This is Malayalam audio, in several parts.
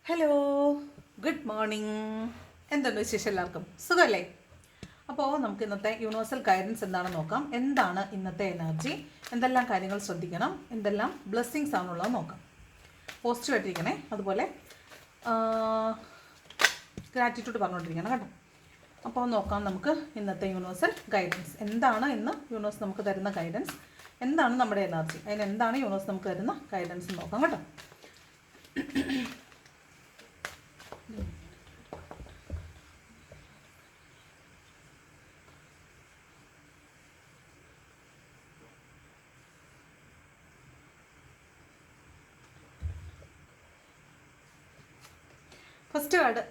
Hello, good morning. എന്തുണ്ട് വിശേഷം? എല്ലാവർക്കും സുഖമല്ലേ? അപ്പോൾ നമുക്ക് ഇന്നത്തെ യൂണിവേഴ്സൽ ഗൈഡൻസ് എന്താണെന്ന് നോക്കാം. എന്താണ് ഇന്നത്തെ എനർജി, എന്തെല്ലാം കാര്യങ്ങൾ ശ്രദ്ധിക്കണം, എന്തെല്ലാം ബ്ലെസ്സിങ്സ് ആണുള്ളത് നോക്കാം. പോസിറ്റീവായിട്ടിരിക്കണേ, അതുപോലെ ഗ്രാറ്റിറ്റ്യൂഡ് പറഞ്ഞുകൊണ്ടിരിക്കണം കേട്ടോ. അപ്പോൾ നോക്കാം നമുക്ക് ഇന്നത്തെ യൂണിവേഴ്സൽ ഗൈഡൻസ് എന്താണ്. ഇന്ന് യൂണിവേഴ്സ് നമുക്ക് തരുന്ന ഗൈഡൻസ് എന്താണ്, നമ്മുടെ എനർജി, അതിനെന്താണ് യൂണിവേഴ്സ് നമുക്ക് തരുന്ന ഗൈഡൻസ് നോക്കാം കേട്ടോ. ഫസ്റ്റ് കാർഡ്,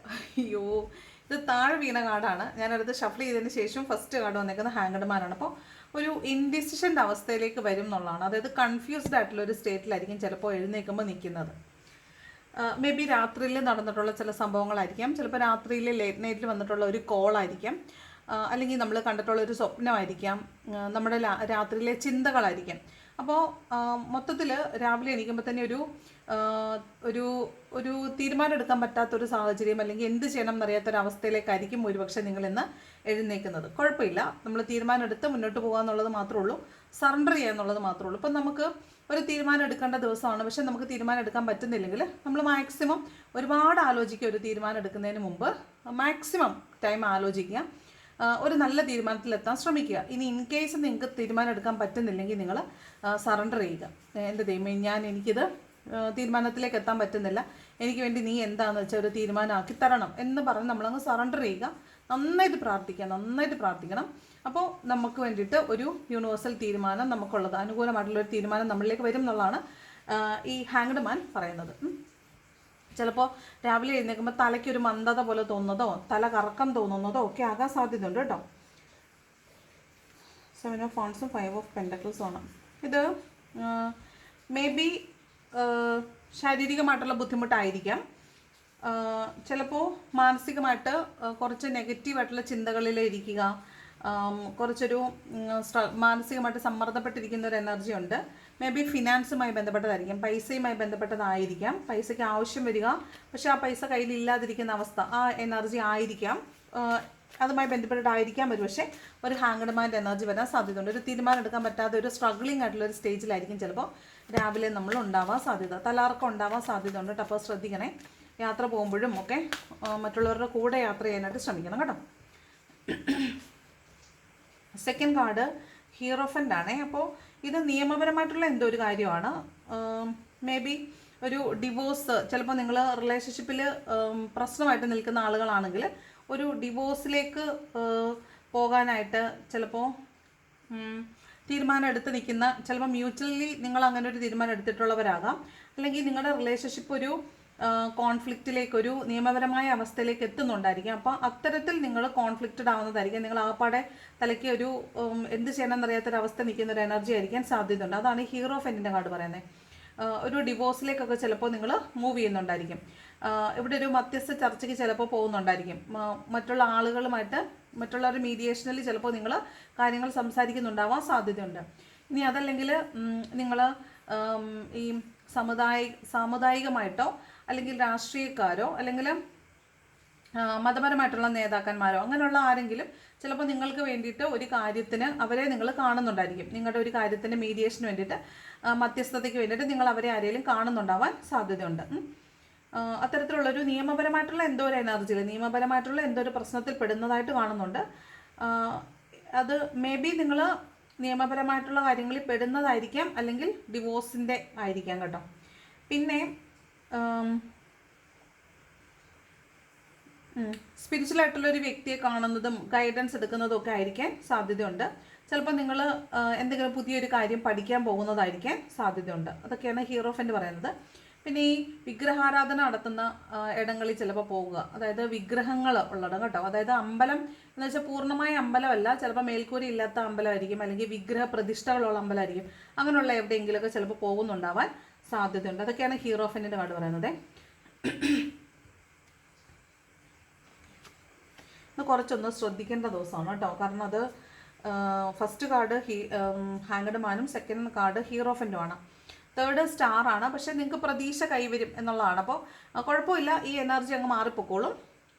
അയ്യോ ഇത് താഴെ വീണ കാർഡാണ്. ഞാനടുത്ത് ഷഫിൾ ചെയ്തതിന് ശേഷം ഫസ്റ്റ് കാർഡ് വന്നേക്കുന്ന ഹാങ്ഡ്മാനാണ്. അപ്പോൾ ഒരു ഇൻഡിസിഷൻ്റെ അവസ്ഥയിലേക്ക് വരും എന്നുള്ളതാണ്. അതായത് കൺഫ്യൂസ്ഡ് ആയിട്ടുള്ള ഒരു സ്റ്റേറ്റിലായിരിക്കും ചിലപ്പോൾ എഴുന്നേൽക്കുമ്പോൾ നിൽക്കുന്നത്. മേ ബി രാത്രിയിൽ നടന്നിട്ടുള്ള ചില സംഭവങ്ങളായിരിക്കാം, ചിലപ്പോൾ രാത്രിയിൽ ലേറ്റ് നൈറ്റിൽ വന്നിട്ടുള്ള ഒരു കോളായിരിക്കാം, അല്ലെങ്കിൽ നമ്മൾ കണ്ടിട്ടുള്ള ഒരു സ്വപ്നമായിരിക്കാം, നമ്മുടെ രാത്രിയിലെ ചിന്തകളായിരിക്കാം. അപ്പോൾ മൊത്തത്തിൽ രാവിലെ എണീക്കുമ്പോൾ തന്നെ ഒരു ഒരു തീരുമാനം എടുക്കാൻ പറ്റാത്തൊരു സാഹചര്യം, അല്ലെങ്കിൽ എന്ത് ചെയ്യണം എന്നറിയാത്തൊരവസ്ഥയിലേക്കായിരിക്കും ഒരുപക്ഷെ നിങ്ങളിന്ന് എഴുന്നേൽക്കുന്നത്. കുഴപ്പമില്ല, നമ്മൾ തീരുമാനം എടുത്ത് മുന്നോട്ട് പോകുക എന്നുള്ളത് മാത്രമേ ഉള്ളൂ, സറണ്ടർ ചെയ്യുക എന്നുള്ളത് മാത്രമേ ഉള്ളൂ. ഇപ്പം നമുക്ക് ഒരു തീരുമാനം എടുക്കേണ്ട ദിവസമാണ്, പക്ഷെ നമുക്ക് തീരുമാനം എടുക്കാൻ പറ്റുന്നില്ലെങ്കിൽ നമ്മൾ മാക്സിമം ഒരുപാട് ആലോചിക്കുക. ഒരു തീരുമാനം എടുക്കുന്നതിന് മുമ്പ് മാക്സിമം ടൈം ആലോചിക്കുക, ഒരു നല്ല തീരുമാനത്തിലെത്താൻ ശ്രമിക്കുക. ഇനി ഇൻ കേസ് നിങ്ങൾക്ക് തീരുമാനം എടുക്കാൻ പറ്റുന്നില്ലെങ്കിൽ നിങ്ങൾ സറണ്ടർ ചെയ്യുക. എൻ്റെ ദൈവമേ, എനിക്കിത് തീരുമാനത്തിലേക്ക് എത്താൻ പറ്റുന്നില്ല, എനിക്ക് വേണ്ടി നീ എന്താണെന്ന് വെച്ചാൽ ഒരു തീരുമാനമാക്കി തരണം എന്ന് പറഞ്ഞ് നമ്മളങ്ങ് സറണ്ടർ ചെയ്യുക. നന്നായിട്ട് പ്രാർത്ഥിക്കണം. അപ്പോൾ നമുക്ക് വേണ്ടിയിട്ട് ഒരു യൂണിവേഴ്സൽ തീരുമാനം നമുക്കുള്ളത്, അനുകൂലമായിട്ടുള്ളൊരു തീരുമാനം നമ്മളിലേക്ക് വരും എന്നുള്ളതാണ് ഈ ഹാങ്ഡ് മാൻ പറയുന്നത്. ചിലപ്പോൾ രാവിലെ എഴുന്നേൽക്കുമ്പോൾ തലയ്ക്കൊരു മന്ദത പോലെ തോന്നുന്നതോ തല കറക്കം തോന്നുന്നതോ ഒക്കെ ആകാൻ സാധ്യതയുണ്ട് കേട്ടോ. 7 ഓഫ് വാൺസും 5 ഓഫ് പെൻറ്റക്കിൾസും ആണ്. ഇത് മേ ബി ശാരീരികമായിട്ടുള്ള ബുദ്ധിമുട്ടായിരിക്കാം, ചിലപ്പോൾ മാനസികമായിട്ട് കുറച്ച് നെഗറ്റീവായിട്ടുള്ള ചിന്തകളിൽ ഇരിക്കുക, കുറച്ചൊരു മാനസികമായിട്ട് സമ്മർദ്ദപ്പെട്ടിരിക്കുന്ന ഒരു എനർജി ഉണ്ട്. മേ ബി ഫിനാൻസുമായി ബന്ധപ്പെട്ടതായിരിക്കും, പൈസയുമായി ബന്ധപ്പെട്ടതായിരിക്കാം, പൈസയ്ക്ക് ആവശ്യം വരിക, പക്ഷേ ആ പൈസ കയ്യിലില്ലാതിരിക്കുന്ന അവസ്ഥ, ആ എനർജി ആയിരിക്കാം, അതുമായി ബന്ധപ്പെട്ടിട്ടായിരിക്കാം. പക്ഷേ ഒരു ഹാങ്ഡ്മാൻ്റെ എനർജി വരാൻ സാധ്യതയുണ്ട്. ഒരു തീരുമാനം എടുക്കാൻ പറ്റാതെ ഒരു സ്ട്രഗ്ലിംഗ് ആയിട്ടുള്ള ഒരു സ്റ്റേജിലായിരിക്കും ചിലപ്പോൾ രാവിലെ നമ്മൾ ഉണ്ടാവാൻ സാധ്യത, തലാർക്കം ഉണ്ടാവാൻ സാധ്യതയുണ്ട് കേട്ടോ. അപ്പോൾ ശ്രദ്ധിക്കണേ, യാത്ര പോകുമ്പോഴും ഒക്കെ മറ്റുള്ളവരുടെ കൂടെ യാത്ര ചെയ്യാനായിട്ട് ശ്രമിക്കണം കേട്ടോ. സെക്കൻഡ് കാർഡ് ഹീറോഫൻ്റ് ആണേ. അപ്പോൾ ഇത് നിയമപരമായിട്ടുള്ള എന്തോ ഒരു കാര്യമാണ്. മേ ബി ഒരു ഡിവോഴ്സ്, ചിലപ്പോൾ നിങ്ങൾ റിലേഷൻഷിപ്പിൽ പ്രശ്നമായിട്ട് നിൽക്കുന്ന ആളുകളാണെങ്കിൽ ഒരു ഡിവോഴ്സിലേക്ക് പോകാനായിട്ട് ചിലപ്പോൾ തീരുമാനം എടുത്ത് നിൽക്കുന്ന, ചിലപ്പോൾ മ്യൂച്വലി നിങ്ങൾ അങ്ങനെ ഒരു തീരുമാനം എടുത്തിട്ടുള്ളവരാകാം, അല്ലെങ്കിൽ നിങ്ങളുടെ റിലേഷൻഷിപ്പ് ഒരു കോൺഫ്ലിക്റ്റിലേക്ക്, ഒരു നിയമപരമായ അവസ്ഥയിലേക്ക് എത്തുന്നുണ്ടായിരിക്കും. അപ്പോൾ അത്തരത്തിൽ നിങ്ങൾ കോൺഫ്ലിക്റ്റഡ് ആവുന്നതായിരിക്കും. നിങ്ങൾ ആപ്പാടെ തലയ്ക്ക് ഒരു എന്ത് ചെയ്യണമെന്നറിയാത്തൊരവസ്ഥ നിൽക്കുന്ന ഒരു എനർജി ആയിരിക്കാൻ സാധ്യതയുണ്ട്. അതാണ് ഈ ഹീറോ ഓഫ് എൻ്റെ കാർഡ് പറയുന്നത്. ഒരു ഡിവോഴ്സിലേക്കൊക്കെ ചിലപ്പോൾ നിങ്ങൾ മൂവ് ചെയ്യുന്നുണ്ടായിരിക്കും. ഇവിടെ ഒരു മധ്യസ്ഥ ചർച്ചയ്ക്ക് ചിലപ്പോൾ പോകുന്നുണ്ടായിരിക്കും. മറ്റുള്ള ആളുകളുമായിട്ട്, മറ്റുള്ളവരുടെ മീഡിയേഷനിൽ ചിലപ്പോൾ നിങ്ങൾ കാര്യങ്ങൾ സംസാരിക്കുന്നുണ്ടാവാൻ സാധ്യതയുണ്ട്. ഇനി അതല്ലെങ്കിൽ നിങ്ങൾ ഈ സാമുദായികമായിട്ടോ അല്ലെങ്കിൽ രാഷ്ട്രീയക്കാരോ അല്ലെങ്കിൽ മതപരമായിട്ടുള്ള നേതാക്കന്മാരോ അങ്ങനെയുള്ള ആരെങ്കിലും ചിലപ്പോൾ നിങ്ങൾക്ക് വേണ്ടിയിട്ട് ഒരു കാര്യത്തിന് അവരെ നിങ്ങൾ കാണുന്നുണ്ടായിരിക്കും. നിങ്ങളുടെ ഒരു കാര്യത്തിൻ്റെ മീഡിയേഷന് വേണ്ടിയിട്ട്, മധ്യസ്ഥതയ്ക്ക് വേണ്ടിയിട്ട് നിങ്ങൾ അവരെ ആരെങ്കിലും കാണുന്നുണ്ടാവാൻ സാധ്യതയുണ്ട്. അത്തരത്തിലുള്ളൊരു നിയമപരമായിട്ടുള്ള എന്തോ ഒരു എനർജിയിൽ, നിയമപരമായിട്ടുള്ള എന്തോ ഒരു പ്രശ്നത്തിൽ പെടുന്നതായിട്ട് കാണുന്നുണ്ട്. അത് മേ ബി നിങ്ങൾ നിയമപരമായിട്ടുള്ള കാര്യങ്ങളിൽ പെടുന്നതായിരിക്കാം, അല്ലെങ്കിൽ ഡിവോഴ്സിൻ്റെ ആയിരിക്കാം കേട്ടോ. പിന്നെ സ്പിരിച്വലായിട്ടുള്ളൊരു വ്യക്തിയെ കാണുന്നതും ഗൈഡൻസ് എടുക്കുന്നതും ഒക്കെ ആയിരിക്കാൻ സാധ്യതയുണ്ട്. ചിലപ്പോൾ നിങ്ങൾ എന്തെങ്കിലും പുതിയൊരു കാര്യം പഠിക്കാൻ പോകുന്നതായിരിക്കാൻ സാധ്യതയുണ്ട്. അതൊക്കെയാണ് ഹീറോഫൻ്റ് പറയുന്നത്. പിന്നെ ഈ വിഗ്രഹാരാധന നടത്തുന്ന ഇടങ്ങളിൽ ചിലപ്പോൾ പോവുക, അതായത് വിഗ്രഹങ്ങൾ ഉള്ളിടം കേട്ടോ. അതായത് അമ്പലം എന്ന് വെച്ചാൽ പൂർണ്ണമായ അമ്പലമല്ല, ചിലപ്പോൾ മേൽക്കൂര ഇല്ലാത്ത അമ്പലമായിരിക്കും, അല്ലെങ്കിൽ വിഗ്രഹ പ്രതിഷ്ഠകളുള്ള അമ്പലമായിരിക്കും. അങ്ങനെയുള്ള എവിടെയെങ്കിലുമൊക്കെ ചിലപ്പോൾ പോകുന്നുണ്ടാവാൻ സാധ്യതയുണ്ട്. അതൊക്കെയാണ് ഹീറോഫൻ്റിൻ്റെ കാർഡ് പറയുന്നത്. ഇത് കുറച്ചൊന്ന് ശ്രദ്ധിക്കേണ്ട ദിവസമാണ് കേട്ടോ. കാരണം അത് ഫസ്റ്റ് കാർഡ് ഹാങ്ഡ് മാനും സെക്കൻഡ് കാർഡ് ഹീറോഫൻ്റുമാണ്. തേർഡ് സ്റ്റാർ ആണ്. പക്ഷേ നിങ്ങൾക്ക് പ്രതീക്ഷ കൈവരും എന്നുള്ളതാണ്. അപ്പോൾ കുഴപ്പമില്ല, ഈ എനർജി അങ്ങ് മാറിപ്പോക്കോളും.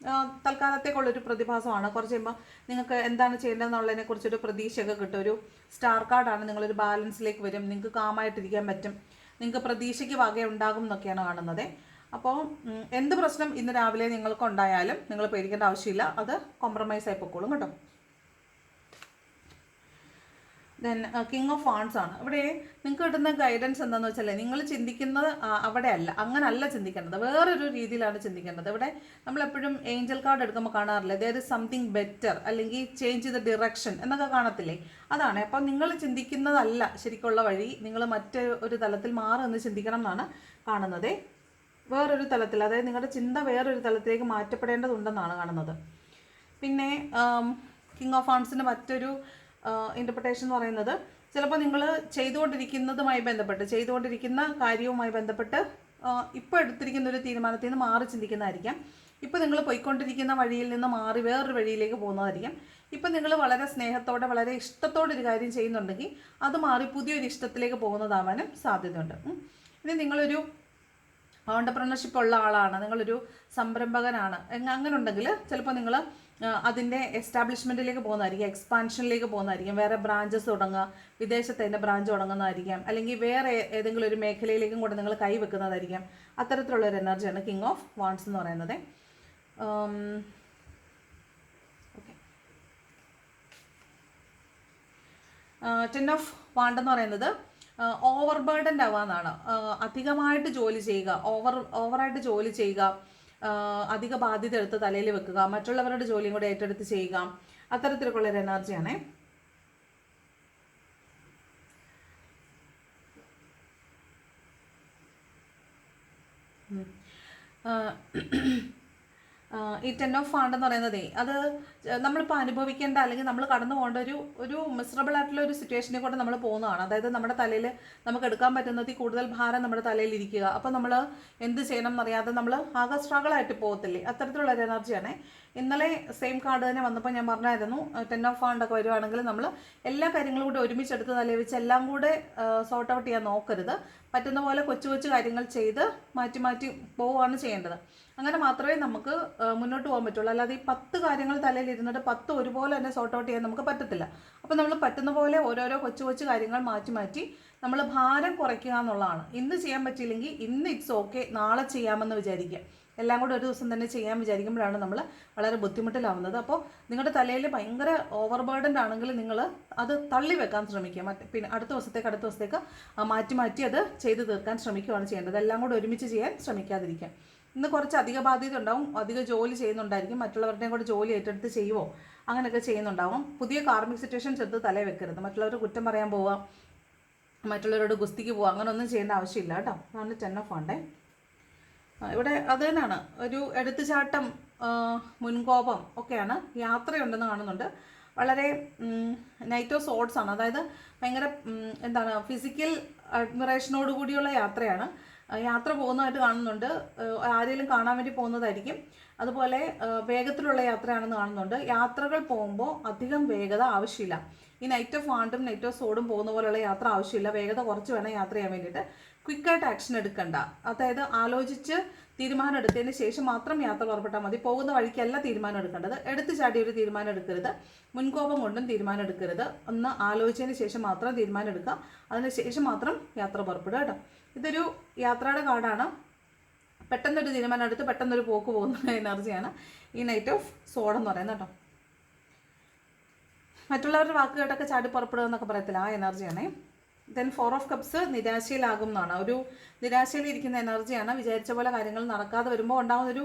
തൽക്കാലത്തേക്കുള്ളൊരു പ്രതിഭാസമാണ്. കുറച്ച് കഴിയുമ്പോൾ നിങ്ങൾക്ക് എന്താണ് ചെയ്യേണ്ടതെന്നുള്ളതിനെ കുറിച്ചൊരു പ്രതീക്ഷയൊക്കെ കിട്ടും. ഒരു സ്റ്റാർ കാർഡാണ്. നിങ്ങളൊരു ബാലൻസിലേക്ക് വരും, നിങ്ങൾക്ക് കാമായിട്ടിരിക്കാൻ പറ്റും, നിങ്ങൾക്ക് പ്രതീക്ഷയ്ക്ക് വകയുണ്ടാകും എന്നൊക്കെയാണ് കാണുന്നത്. അപ്പോൾ എന്ത് പ്രശ്നം ഇന്ന് രാവിലെ നിങ്ങൾക്ക് ഉണ്ടായാലും നിങ്ങൾ പേടിക്കേണ്ട ആവശ്യമില്ല, അത് കോംപ്രമൈസ് ആയി പൊക്കോളും കേട്ടോ. ദെൻ കിങ് ഓഫ് വാൺസ് ആണ്. ഇവിടെ നിങ്ങൾക്ക് കിട്ടുന്ന ഗൈഡൻസ് എന്താണെന്ന് വെച്ചാൽ, നിങ്ങൾ ചിന്തിക്കുന്നത് അവിടെ അല്ല, അങ്ങനല്ല ചിന്തിക്കേണ്ടത്, വേറൊരു രീതിയിലാണ് ചിന്തിക്കേണ്ടത്. ഇവിടെ നമ്മളെപ്പോഴും ഏഞ്ചൽ കാർഡ് എടുക്കുമ്പോൾ കാണാറില്ല ദെയർ ഇസ് സംതിങ് ബെറ്റർ, അല്ലെങ്കിൽ ചേഞ്ച് ദ ഡിറക്ഷൻ എന്നൊക്കെ കാണത്തില്ലേ, അതാണ്. അപ്പം നിങ്ങൾ ചിന്തിക്കുന്നതല്ല ശരിക്കുള്ള വഴി, നിങ്ങൾ മറ്റൊരു തലത്തിൽ മാറി എന്ന് ചിന്തിക്കണം എന്നാണ് കാണുന്നത്. വേറൊരു തലത്തിൽ, അതായത് നിങ്ങളുടെ ചിന്ത വേറൊരു തലത്തിലേക്ക് മാറ്റപ്പെടേണ്ടതുണ്ടെന്നാണ് കാണുന്നത്. പിന്നെ കിങ് ഓഫ് വാൺസിൻ്റെ മറ്റൊരു ഇൻ്റർപ്രിട്ടേഷൻ എന്ന് പറയുന്നത്, ചിലപ്പോൾ നിങ്ങൾ ചെയ്തുകൊണ്ടിരിക്കുന്ന കാര്യവുമായി ബന്ധപ്പെട്ട് ഇപ്പോൾ എടുത്തിരിക്കുന്ന ഒരു തീരുമാനത്തിൽ നിന്ന് മാറി ചിന്തിക്കുന്നതായിരിക്കാം. ഇപ്പോൾ നിങ്ങൾ പോയിക്കൊണ്ടിരിക്കുന്ന വഴിയിൽ നിന്ന് മാറി വേറൊരു വഴിയിലേക്ക് പോകുന്നതായിരിക്കും. ഇപ്പം നിങ്ങൾ വളരെ സ്നേഹത്തോടെ വളരെ ഇഷ്ടത്തോടെ ഒരു കാര്യം ചെയ്യുന്നുണ്ടെങ്കിൽ അത് മാറി പുതിയൊരു ഇഷ്ടത്തിലേക്ക് പോകുന്നതാവാനും സാധ്യതയുണ്ട്. ഇനി നിങ്ങളൊരു ഓണ്ടർപ്രണർഷിപ്പ് ഉള്ള ആളാണ്, നിങ്ങളൊരു സംരംഭകനാണ്, അങ്ങനെ ഉണ്ടെങ്കിൽ ചിലപ്പോൾ നിങ്ങൾ അതിൻ്റെ എസ്റ്റാബ്ലിഷ്മെൻറ്റിലേക്ക് പോകുന്നതായിരിക്കും, എക്സ്പാൻഷനിലേക്ക് പോകുന്നതായിരിക്കും, വേറെ ബ്രാഞ്ചസ് തുടങ്ങുക, വിദേശത്ത് തന്നെ ബ്രാഞ്ച് തുടങ്ങുന്നതായിരിക്കാം, അല്ലെങ്കിൽ വേറെ ഏതെങ്കിലും ഒരു മേഖലയിലേക്കും കൂടെ നിങ്ങൾ കൈ വെക്കുന്നതായിരിക്കാം. അത്തരത്തിലുള്ളൊരു എനർജിയാണ് കിങ് ഓഫ് വാൺസ് എന്ന് പറയുന്നത്. ഓക്കെ, 10 ഓഫ് വാണ്ട് എന്ന് പറയുന്നത് ഓവർ ബേർഡൻഡ് ആവാന്നാണ്. അധികമായിട്ട് ജോലി ചെയ്യുക, ഓവറായിട്ട് ജോലി ചെയ്യുക, അധിക ബാധ്യത എടുത്ത് തലയിൽ വെക്കുക, മറ്റുള്ളവരുടെ ജോലിയും കൂടെ ഏറ്റെടുത്ത് ചെയ്യുക, അത്തരത്തിലൊക്കെയുള്ളൊരു എനർജിയാണേ. ഈ 10 ഓഫ് വാണ്ട് എന്ന് പറയുന്നതേ, അത് നമ്മളിപ്പോൾ അനുഭവിക്കേണ്ട അല്ലെങ്കിൽ നമ്മൾ കടന്നു പോകേണ്ട ഒരു മിസറബിൾ ആയിട്ടുള്ള ഒരു സിറ്റുവേഷനെ കൂടെ നമ്മൾ പോകുന്നതാണ്. അതായത് നമ്മുടെ തലയിൽ നമുക്ക് എടുക്കാൻ പറ്റുന്നതിൽ കൂടുതൽ ഭാരം നമ്മുടെ തലയിൽ ഇരിക്കുക. അപ്പോൾ നമ്മൾ എന്ത് ചെയ്യണം എന്നറിയാതെ നമ്മൾ ആകെ സ്ട്രഗിളായിട്ട് പോകത്തില്ലേ, അത്തരത്തിലുള്ള ഒരു എനർജിയാണ്. ഇന്നലെ സെയിം കാർഡ് തന്നെ വന്നപ്പോൾ ഞാൻ പറഞ്ഞായിരുന്നു 10 ഓഫ് വാണ്ടൊക്കെ വരുവാണെങ്കിൽ നമ്മൾ എല്ലാ കാര്യങ്ങളും കൂടെ ഒരുമിച്ചെടുത്ത് തലയിൽ വെച്ച് എല്ലാം കൂടെ സോർട്ട് ഔട്ട് ചെയ്യാൻ നോക്കരുത്. പറ്റുന്ന പോലെ കൊച്ചു കൊച്ചു കാര്യങ്ങൾ ചെയ്ത് മാറ്റി മാറ്റി പോവുകയാണ് ചെയ്യേണ്ടത്. അങ്ങനെ മാത്രമേ നമുക്ക് മുന്നോട്ട് പോകാൻ പറ്റുള്ളൂ. അല്ലാതെ ഈ 10 കാര്യങ്ങൾ തലയിൽ ഇരുന്നിട്ട് 10 ഒരുപോലെ തന്നെ സോർട്ട് ഔട്ട് ചെയ്യാൻ നമുക്ക് പറ്റത്തില്ല. അപ്പോൾ നമ്മൾ പറ്റുന്ന പോലെ ഓരോരോ കൊച്ചു കൊച്ചു കാര്യങ്ങൾ മാറ്റി മാറ്റി നമ്മൾ ഭാരം കുറയ്ക്കുക എന്നുള്ളതാണ്. ഇന്ന് ചെയ്യാൻ പറ്റിയില്ലെങ്കിൽ ഇന്ന് ഇറ്റ്സ് ഓക്കെ, നാളെ ചെയ്യാമെന്ന് വിചാരിക്കുക. എല്ലാം കൂടെ ഒരു ദിവസം തന്നെ ചെയ്യാൻ വിചാരിക്കുമ്പോഴാണ് നമ്മൾ വളരെ ബുദ്ധിമുട്ടിലാവുന്നത്. അപ്പോൾ നിങ്ങളുടെ തലയിൽ ഭയങ്കര ഓവർ ബേർഡൻഡ് ആണെങ്കിൽ നിങ്ങൾ അത് തള്ളി വെക്കാൻ ശ്രമിക്കുക. പിന്നെ അടുത്ത ദിവസത്തേക്ക് മാറ്റി മാറ്റി അത് ചെയ്ത് തീർക്കാൻ ശ്രമിക്കുകയാണ് ചെയ്യേണ്ടത്. എല്ലാം കൂടെ ഒരുമിച്ച് ചെയ്യാൻ ശ്രമിക്കാതിരിക്കുക. ഇന്ന് കുറച്ച് അധിക ബാധ്യത ഉണ്ടാവും, അധിക ജോലി ചെയ്യുന്നുണ്ടായിരിക്കും, മറ്റുള്ളവരുടെയും കൂടെ ജോലി ഏറ്റെടുത്ത് ചെയ്യുമോ അങ്ങനെയൊക്കെ ചെയ്യുന്നുണ്ടാവും. പുതിയ കാർമിക് സിറ്റുവേഷൻസ് എടുത്ത് തലയിൽ വെക്കരുത്. മറ്റുള്ളവർ കുറ്റം പറയാൻ പോവുക, മറ്റുള്ളവരോട് ഗുസ്തിക്ക് പോവുക, അങ്ങനെ ഒന്നും ചെയ്യേണ്ട ആവശ്യമില്ല കേട്ടോ. അതാണ് 10 ഓഫ് വാണ്ട്. ഇവിടെ അത് തന്നെയാണ്, ഒരു എടുത്തുചാട്ടം, മുൻകോപം ഒക്കെയാണ്. യാത്രയുണ്ടെന്ന് കാണുന്നുണ്ട്. വളരെ നൈറ്റ് ഓഫ് സോർട്സ് ആണ്, അതായത് ഭയങ്കര എന്താണ് ഫിസിക്കൽ അഡ്മിറേഷനോട് കൂടിയുള്ള യാത്രയാണ്. യാത്ര പോകുന്നതായിട്ട് കാണുന്നുണ്ട്, ആരെങ്കിലും കാണാൻ വേണ്ടി പോകുന്നതായിരിക്കും. അതുപോലെ വേഗത്തിലുള്ള യാത്രയാണെന്ന് കാണുന്നുണ്ട്. യാത്രകൾ പോകുമ്പോൾ അധികം വേഗത ആവശ്യമില്ല. ഈ നൈറ്റ് ഓഫ് വാണ്ടും നൈറ്റ് ഓഫ് സോഡും പോകുന്ന പോലെയുള്ള യാത്ര ആവശ്യമില്ല. വേഗത കുറച്ച് വേണം യാത്ര ചെയ്യാൻ വേണ്ടിയിട്ട്. ക്വിക്കായിട്ട് ആക്ഷൻ എടുക്കണ്ട, അതായത് ആലോചിച്ച് തീരുമാനം എടുത്തതിന് ശേഷം മാത്രം യാത്ര പുറപ്പെട്ടാൽ മതി. പോകുന്ന വഴിക്കല്ല തീരുമാനം എടുക്കേണ്ടത്. എടുത്തു ചാടി ഒരു തീരുമാനം എടുക്കരുത്, മുൻകോപം കൊണ്ടും തീരുമാനം എടുക്കരുത്. ഒന്ന് ആലോചിച്ചതിന് ശേഷം മാത്രം തീരുമാനം എടുക്കുക, അതിന് ശേഷം മാത്രം യാത്ര പുറപ്പെടുക കേട്ടോ. ഇതൊരു യാത്രയുടെ കാർഡാണ്. പെട്ടെന്നൊരു തീരുമാനം എടുത്ത് പെട്ടെന്നൊരു പോക്ക് പോകുന്ന എനർജിയാണ് ഈ നൈറ്റ് ഓഫ് സോഡ് എന്ന് പറയുന്നത് കേട്ടോ. മറ്റുള്ളവരുടെ വാക്ക് കേട്ടൊക്കെ ചാടി പുറപ്പെടുക എന്നൊക്കെ പറയത്തില്ല, ആ എനർജിയാണേ. ദെൻ 4 ഓഫ് കപ്സ് നിരാശയിലാകും എന്നാണ്. ഒരു നിരാശയിലിരിക്കുന്ന എനർജിയാണ്. വിചാരിച്ച പോലെ കാര്യങ്ങൾ നടക്കാതെ വരുമ്പോൾ ഉണ്ടാകുന്നൊരു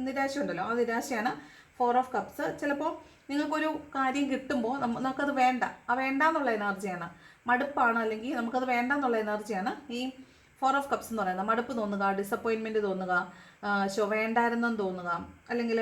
നിരാശ ഉണ്ടല്ലോ, ആ നിരാശയാണ് 4 ഓഫ് കപ്സ്. ചിലപ്പോൾ നിങ്ങൾക്കൊരു കാര്യം കിട്ടുമ്പോൾ നമുക്കത് വേണ്ട എന്നുള്ള എനർജിയാണ്. മടുപ്പാണ്, അല്ലെങ്കിൽ നമുക്കത് വേണ്ട എന്നുള്ള എനർജിയാണ് ഈ 4 ഓഫ് കപ്സ് എന്ന് പറയുന്നത്. മടുപ്പ് തോന്നുക, ഡിസപ്പോയിൻമെൻറ്റ് തോന്നുക, വേണ്ടായിരുന്നെന്ന് തോന്നുക, അല്ലെങ്കിൽ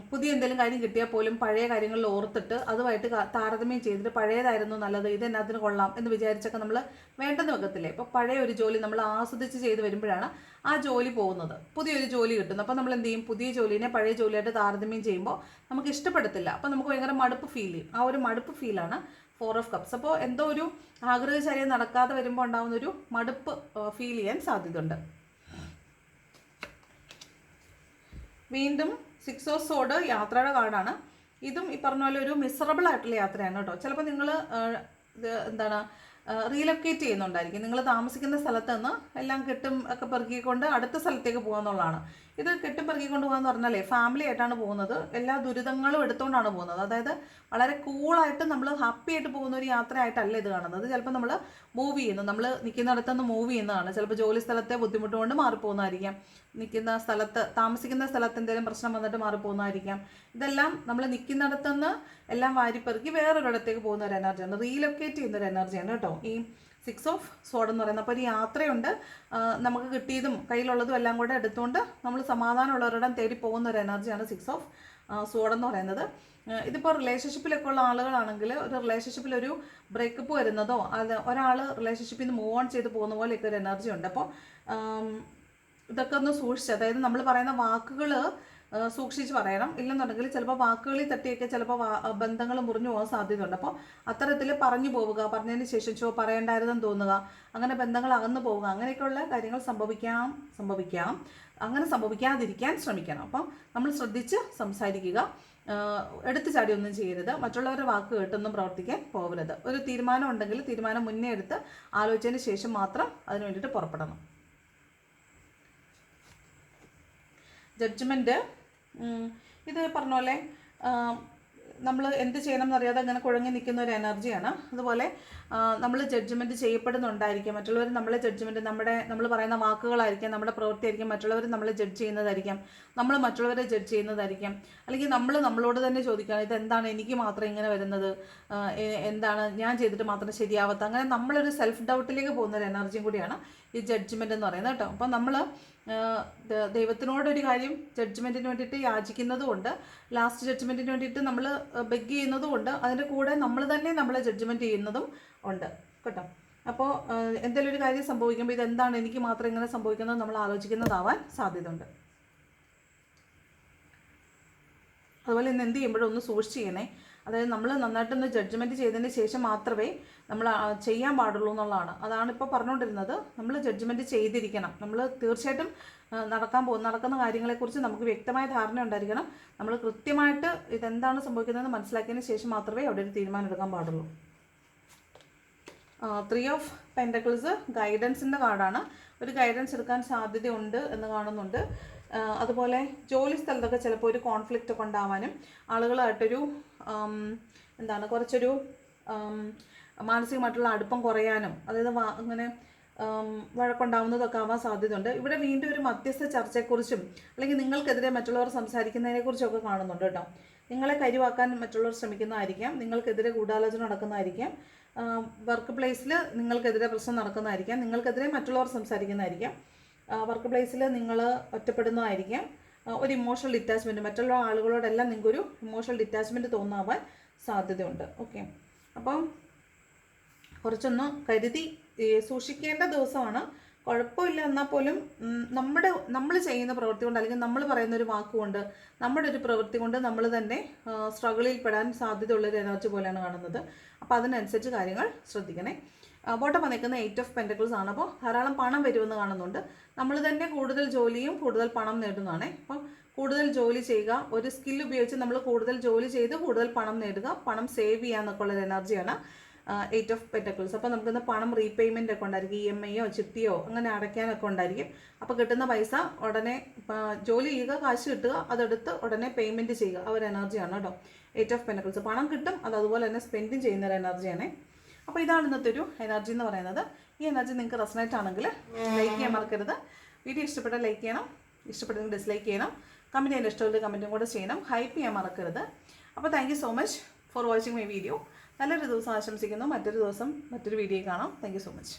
പുതിയ എന്തെങ്കിലും കാര്യം കിട്ടിയാൽ പോലും പഴയ കാര്യങ്ങളിൽ ഓർത്തിട്ട് അതുമായിട്ട് താരതമ്യം ചെയ്തിട്ട് പഴയതായിരുന്നു നല്ലത്, ഇത് എന്നതിന് കൊള്ളാം എന്ന് വിചാരിച്ചൊക്കെ നമ്മൾ വേണ്ടെന്ന് വെക്കത്തില്ലേ. ഇപ്പോൾ പഴയ ഒരു ജോലി നമ്മൾ ആസ്വദിച്ച് ചെയ്ത് വരുമ്പോഴാണ് ആ ജോലി പോകുന്നത്, പുതിയൊരു ജോലി കിട്ടുന്നു. അപ്പോൾ നമ്മൾ എന്ത് ചെയ്യും, പുതിയ ജോലിനെ പഴയ ജോലിയായിട്ട് താരതമ്യം ചെയ്യുമ്പോൾ നമുക്ക് ഇഷ്ടപ്പെടത്തില്ല. അപ്പോൾ നമുക്ക് ഭയങ്കര മടുപ്പ് ഫീൽ ചെയ്യും. ആ ഒരു മടുപ്പ് ഫീലാണ് 4 ഓഫ് കപ്സ്. അപ്പോൾ എന്തോ ഒരു ആഗ്രഹചര്യം നടക്കാതെ വരുമ്പോൾ ഉണ്ടാകുന്ന ഒരു മടുപ്പ് ഫീൽ ചെയ്യാൻ സാധ്യതയുണ്ട്. വീണ്ടും 6 ഓഫ് സോഡ് യാത്രയുടെ കാർഡാണ്. ഇതും ഈ പറഞ്ഞ പോലെ ഒരു മിസറബിൾ ആയിട്ടുള്ള യാത്രയാണ് കേട്ടോ. ചിലപ്പോൾ നിങ്ങൾ എന്താണ് റീലൊക്കേറ്റ് ചെയ്യുന്നുണ്ടായിരിക്കും. നിങ്ങൾ താമസിക്കുന്ന സ്ഥലത്ത് നിന്ന് എല്ലാം കെട്ടും ഒക്കെ പെറുക്കിക്കൊണ്ട് അടുത്ത സ്ഥലത്തേക്ക് പോകാന്നുള്ളതാണ്. ഇത് കെട്ടും പെറുക്കിക്കൊണ്ട് പോകാന്ന് പറഞ്ഞാലേ ഫാമിലി ആയിട്ടാണ് പോകുന്നത്. എല്ലാ ദുരിതങ്ങളും എടുത്തുകൊണ്ടാണ് പോകുന്നത്. അതായത് വളരെ കൂളായിട്ട് നമ്മൾ ഹാപ്പി ആയിട്ട് പോകുന്ന ഒരു യാത്രയായിട്ടല്ല ഇത് കാണുന്നത്. ചിലപ്പോൾ നമ്മൾ മൂവ് ചെയ്യുന്നു, നമ്മൾ നിൽക്കുന്നിടത്ത് നിന്ന് മൂവ് ചെയ്യുന്നതാണ്. ചിലപ്പോൾ ജോലി സ്ഥലത്തെ ബുദ്ധിമുട്ട് കൊണ്ട് മാറിപ്പോകുന്നതായിരിക്കാം. നിൽക്കുന്ന സ്ഥലത്ത് താമസിക്കുന്ന സ്ഥലത്ത് എന്തെങ്കിലും പ്രശ്നം വന്നിട്ട് മാറിപ്പോകുന്നതായിരിക്കാം. ഇതെല്ലാം നമ്മൾ നിൽക്കുന്നിടത്ത് നിന്ന് എല്ലാം വാരിപ്പെറുക്കി വേറൊരിടത്തേക്ക് പോകുന്ന ഒരു എനർജിയാണ്, റീലൊക്കേറ്റ് ചെയ്യുന്ന ഒരു എനർജിയാണ് കേട്ടോ ഈ 6 ഓഫ് സോഡ് എന്ന് പറയുന്നത്. അപ്പോൾ ഒരു യാത്രയുണ്ട്, നമുക്ക് കിട്ടിയതും കയ്യിലുള്ളതും എല്ലാം കൂടെ എടുത്തുകൊണ്ട് നമ്മൾ സമാധാനമുള്ളവരിടം തേടി പോകുന്ന ഒരു എനർജിയാണ് 6 ഓഫ് സോഡ് എന്ന് പറയുന്നത്. ഇതിപ്പോൾ റിലേഷൻഷിപ്പിലൊക്കെ ഉള്ള ആളുകളാണെങ്കിൽ ഒരു റിലേഷൻഷിപ്പിൽ ഒരു ബ്രേക്കപ്പ് വരുന്നതോ അത് ഒരാൾ റിലേഷൻഷിപ്പിൽ നിന്ന് മൂവ് ഓൺ ചെയ്ത് പോകുന്ന പോലെയൊക്കെ ഒരു എനർജി ഉണ്ട്. അപ്പോൾ ഇതൊക്കെ ഒന്ന് സൂക്ഷിച്ച്, അതായത് നമ്മൾ പറയുന്ന വാക്കുകൾ സൂക്ഷിച്ച് പറയണം. ഇല്ലെന്നുണ്ടെങ്കിൽ ചിലപ്പോൾ വാക്കുകളിൽ തട്ടിയൊക്കെ ചിലപ്പോൾ ബന്ധങ്ങൾ മുറിഞ്ഞു പോകാൻ സാധ്യതയുണ്ട്. അപ്പോൾ അത്തരത്തിൽ പറഞ്ഞു പോവുക, പറഞ്ഞതിന് ശേഷം പറയേണ്ടായിരുന്നെന്ന് തോന്നുക, അങ്ങനെ ബന്ധങ്ങൾ അകന്നു പോവുക, അങ്ങനെയൊക്കെയുള്ള കാര്യങ്ങൾ സംഭവിക്കാം. അങ്ങനെ സംഭവിക്കാതിരിക്കാൻ ശ്രമിക്കണം. അപ്പം നമ്മൾ ശ്രദ്ധിച്ച് സംസാരിക്കുക, എടുത്തു ചാടി ഒന്നും ചെയ്യരുത്, മറ്റുള്ളവരുടെ വാക്ക് കേട്ടൊന്നും പ്രവർത്തിക്കാൻ പോകരുത്. ഒരു തീരുമാനം ഉണ്ടെങ്കിൽ തീരുമാനം മുന്നേ എടുത്ത് ആലോചിച്ചതിന് ശേഷം മാത്രം അതിന് വേണ്ടിയിട്ട് പുറപ്പെടണം. ജഡ്ജ്മെൻറ്റ് ഇത് പറഞ്ഞ പോലെ നമ്മൾ എന്ത് ചെയ്യണം എന്നറിയാതെ അങ്ങനെ കുഴങ്ങി നിൽക്കുന്ന ഒരു എനർജിയാണ്. അതുപോലെ നമ്മൾ ജഡ്ജ്മെൻറ്റ് ചെയ്യപ്പെടുന്നുണ്ടായിരിക്കാം. മറ്റുള്ളവർ നമ്മളെ ജഡ്ജ്മെൻറ്റ് നമ്മൾ പറയുന്ന വാക്കുകളായിരിക്കാം, നമ്മുടെ പ്രവൃത്തിയായിരിക്കും മറ്റുള്ളവർ നമ്മളെ ജഡ്ജ് ചെയ്യുന്നതായിരിക്കാം, നമ്മൾ മറ്റുള്ളവരെ ജഡ്ജ് ചെയ്യുന്നതായിരിക്കാം. അല്ലെങ്കിൽ നമ്മളോട് തന്നെ ചോദിക്കുകയാണ്, ഇതെന്താണ് എനിക്ക് മാത്രം ഇങ്ങനെ വരുന്നത്, എന്താണ് ഞാൻ ചെയ്തിട്ട് മാത്രം ശരിയാവാത്ത, അങ്ങനെ നമ്മളൊരു സെൽഫ് ഡൗട്ടിലേക്ക് പോകുന്ന ഒരു എനർജിയും കൂടിയാണ് ഈ ജഡ്ജ്മെൻറ്റ് എന്ന് പറയുന്നത് കേട്ടോ. അപ്പം നമ്മൾ ദൈവത്തിനോടൊരു കാര്യം ജഡ്ജ്മെൻറ്റിന് വേണ്ടിയിട്ട് യാചിക്കുന്നതുകൊണ്ട്, ലാസ്റ്റ് ജഡ്ജ്മെൻറ്റിന് വേണ്ടിയിട്ട് നമ്മൾ ബെഗ് ചെയ്യുന്നതുകൊണ്ട്, അതിൻ്റെ കൂടെ നമ്മൾ തന്നെ നമ്മളെ ജഡ്ജ്മെൻറ്റ് ചെയ്യുന്നതും ഉണ്ട് കേട്ടോ. അപ്പോൾ എന്തെങ്കിലും ഒരു കാര്യം സംഭവിക്കുമ്പോൾ ഇതെന്താണ് എനിക്ക് മാത്രം ഇങ്ങനെ സംഭവിക്കുന്നത് നമ്മൾ ആലോചിക്കുന്നതാവാൻ സാധ്യതയുണ്ട്. അതുപോലെ ഇന്ന് എന്ത് ചെയ്യുമ്പോഴും ഒന്ന് സൂക്ഷിച്ച് ചെയ്യണേ. അതായത് നമ്മൾ നന്നായിട്ടൊന്ന് ജഡ്ജ്മെൻറ്റ് ചെയ്തതിന് ശേഷം മാത്രമേ നമ്മൾ ചെയ്യാൻ പാടുള്ളൂ എന്നുള്ളതാണ്. അതാണ് ഇപ്പോൾ പറഞ്ഞുകൊണ്ടിരുന്നത്. നമ്മൾ ജഡ്ജ്മെൻറ്റ് ചെയ്തിരിക്കണം. നമ്മൾ തീർച്ചയായിട്ടും നടക്കുന്ന കാര്യങ്ങളെക്കുറിച്ച് നമുക്ക് വ്യക്തമായ ധാരണ ഉണ്ടായിരിക്കണം. നമ്മൾ കൃത്യമായിട്ട് ഇതെന്താണ് സംഭവിക്കുന്നതെന്ന് മനസ്സിലാക്കിയതിന് ശേഷം മാത്രമേ അവിടെ ഒരു തീരുമാനം എടുക്കാൻ പാടുള്ളൂ. 3 ഓഫ് പെൻറ്റക്കിൾസ് ഗൈഡൻസിൻ്റെ കാർഡാണ്. ഒരു ഗൈഡൻസ് എടുക്കാൻ സാധ്യതയുണ്ട് എന്ന് കാണുന്നുണ്ട്. അതുപോലെ ജോലി സ്ഥലത്തൊക്കെ ചിലപ്പോൾ ഒരു കോൺഫ്ലിക്റ്റ് ഒക്കെ ഉണ്ടാവാനും ആളുകളായിട്ടൊരു കുറച്ചൊരു മാനസികമായിട്ടുള്ള അടുപ്പം കുറയാനും, അതായത് അങ്ങനെ വഴക്കുണ്ടാവുന്നതൊക്കെ ആവാൻ സാധ്യതയുണ്ട്. ഇവിടെ വീണ്ടും ഒരു മധ്യസ്ഥ ചർച്ചയെക്കുറിച്ചും അല്ലെങ്കിൽ നിങ്ങൾക്കെതിരെ മറ്റുള്ളവർ സംസാരിക്കുന്നതിനെക്കുറിച്ചൊക്കെ കാണുന്നുണ്ട് കേട്ടോ. നിങ്ങളെ കരുവാക്കാൻ മറ്റുള്ളവർ ശ്രമിക്കുന്നതായിരിക്കാം, നിങ്ങൾക്കെതിരെ ഗൂഢാലോചന നടക്കുന്നതായിരിക്കാം, വർക്ക് പ്ലേസിൽ നിങ്ങൾക്കെതിരെ പ്രശ്നം നടക്കുന്നതായിരിക്കാം, നിങ്ങൾക്കെതിരെ മറ്റുള്ളവർ സംസാരിക്കുന്നതായിരിക്കാം, വർക്ക് പ്ലേസിൽ നിങ്ങൾ ഒറ്റപ്പെടുന്നതായിരിക്കാം, ഒരു ഇമോഷണൽ ഡിറ്റാച്ച്മെൻറ്റ്, മറ്റുള്ള ആളുകളോടെല്ലാം നിങ്ങൾക്കൊരു ഇമോഷണൽ ഡിറ്റാച്ച്മെൻറ്റ് തോന്നാവാൻ സാധ്യതയുണ്ട്. ഓക്കെ, അപ്പം കുറച്ചൊന്ന് കരുതി സൂക്ഷിക്കേണ്ട ദിവസമാണ്. കുഴപ്പമില്ല എന്നാൽ പോലും നമ്മൾ ചെയ്യുന്ന പ്രവൃത്തി കൊണ്ട് അല്ലെങ്കിൽ നമ്മൾ പറയുന്നൊരു വാക്കുകൊണ്ട് നമ്മുടെ ഒരു പ്രവൃത്തി കൊണ്ട് നമ്മൾ തന്നെ സ്ട്രഗിളിൽ പെടാൻ സാധ്യതയുള്ളൊരു എനർജി പോലെയാണ് കാണുന്നത്. അപ്പോൾ അതിനനുസരിച്ച് കാര്യങ്ങൾ ശ്രദ്ധിക്കണേ. ബോട്ടം വന്നിരിക്കുന്ന 8 ഓഫ് പെൻറ്റക്കിൾസ് ആണ്. അപ്പോൾ ധാരാളം പണം വരുമെന്ന് കാണുന്നുണ്ട്. നമ്മൾ തന്നെ കൂടുതൽ ജോലിയും കൂടുതൽ പണം നേടുന്നതാണ്. അപ്പം കൂടുതൽ ജോലി ചെയ്യുക, ഒരു സ്കിൽ ഉപയോഗിച്ച് നമ്മൾ കൂടുതൽ ജോലി ചെയ്ത് കൂടുതൽ പണം നേടുക, പണം സേവ് ചെയ്യുക എന്നൊക്കെ ഉള്ളൊരു എനർജിയാണ് 8 ഓഫ് പെൻറ്റക്കിൾസ്. അപ്പോൾ നമുക്കിന്ന് പണം റീപേയ്മെൻ്റ് ഒക്കെ ഉണ്ടായിരിക്കും, EMI ചിട്ടിയോ അങ്ങനെ അടയ്ക്കാനൊക്കെ ഉണ്ടായിരിക്കും. അപ്പോൾ കിട്ടുന്ന പൈസ ഉടനെ ജോലി ചെയ്യുക, കാശ് കിട്ടുക, അതെടുത്ത് ഉടനെ പേയ്മെൻറ്റ് ചെയ്യുക, ആ ഒരു എനർജിയാണ് കേട്ടോ 8 ഓഫ് പെൻറ്റക്കിൾസ്. പണം കിട്ടും, അത് അതുപോലെ തന്നെ സ്പെൻഡും ചെയ്യുന്ന ഒരു എനർജിയാണ്. അപ്പോൾ ഇതാണ് ഇന്നത്തെ ഒരു എനർജി എന്ന് പറയുന്നത്. ഈ എനർജി നിങ്ങൾക്ക് റെസണേറ്റ് ആണെങ്കിൽ ലൈക്ക് ചെയ്യാൻ മറക്കരുത്. വീഡിയോ ഇഷ്ടപ്പെട്ടാൽ ലൈക്ക് ചെയ്യണം, ഇഷ്ടപ്പെട്ടെങ്കിൽ ഡിസ്ലൈക്ക് ചെയ്യണം, കമൻറ്റ് ചെയ്യാൻ ഇഷ്ടമുള്ള കമൻറ്റും കൂടെ ചെയ്യണം, ഹൈപ്പ് ചെയ്യാൻ മറക്കരുത്. അപ്പോൾ thank you so much for watching my video. നല്ലൊരു ദിവസം ആശംസിക്കുന്നു. മറ്റൊരു ദിവസം മറ്റൊരു വീഡിയോ കാണാം. Thank you so much.